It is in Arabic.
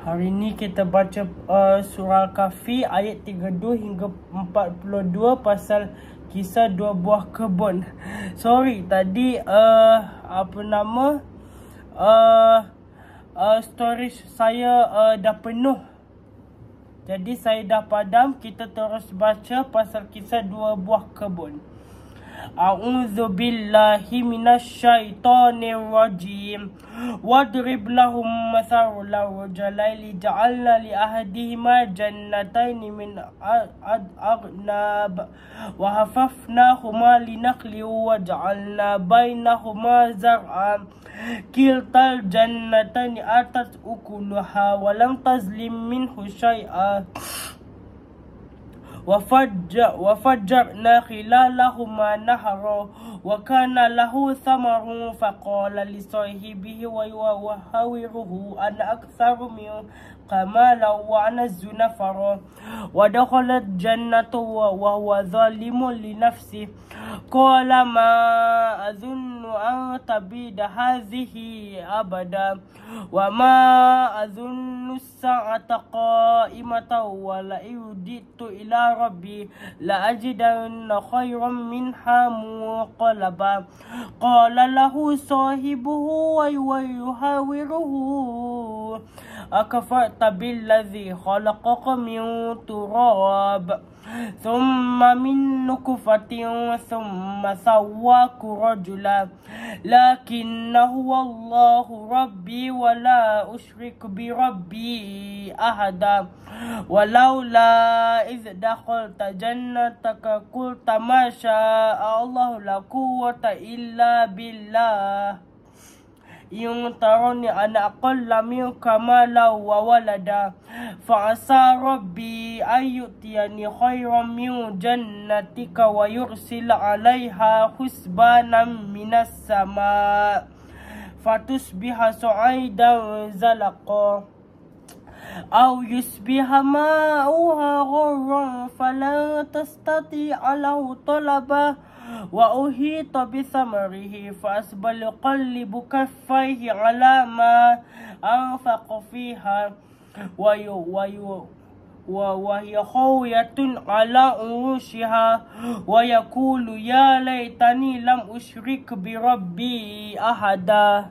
Hari ni kita baca surah Al-Kahfi ayat 32 hingga 42 pasal kisah dua buah kebun. Sorry tadi storage saya dah penuh. Jadi saya dah padam. Kita terus baca pasal kisah dua buah kebun. A'udzu billahi minasyaitonir rajim. Wadrib lahum mathalan rajulaini ja'alna li ahadihima jannataini min a'nab wa hafafnahuma linakli wa ja'alna bainahuma zar'an kiltal jannataini atat ukuluha wa lam tazlim minhu syai'a وفجرنا خلالهما نهرا وكان له ثمر فقال لصاحبه ويحاوره أنا أكثر منك مالا وأعز نفرا ودخل الجنة وهو ظالم لنفسه قال ما أظن أن تبيد هذه أبدا وما أظن الساعة قائمة ولئن رددت إلى ربي لأجدن خيرا منها منقلبا قال له صاحبه ويحاوره أكفرت بالذي خلقك من تراب ثم من نطفة ثم سواك رجلا لكن هو الله ربي ولا أشرك بربي أحدا ولولا إذ دخلت جنتك قلت ما شاء الله لا قوة إلا بالله إن تروني أنا أقل منك مالا وولدا فعسى ربي أن يؤتيني خيرا من جنتك ويرسل عليها حسبانا من السماء فتصبح صعيدا زلقا أو يصبح ماؤها غورا فلا تستطيع له طلبا وأحيط بثمره فأصبح يقلب كفيه على ما أنفق فيها وهي خاوية على عروشها ويقول يا ليتني لم أشرك بربي أحدا.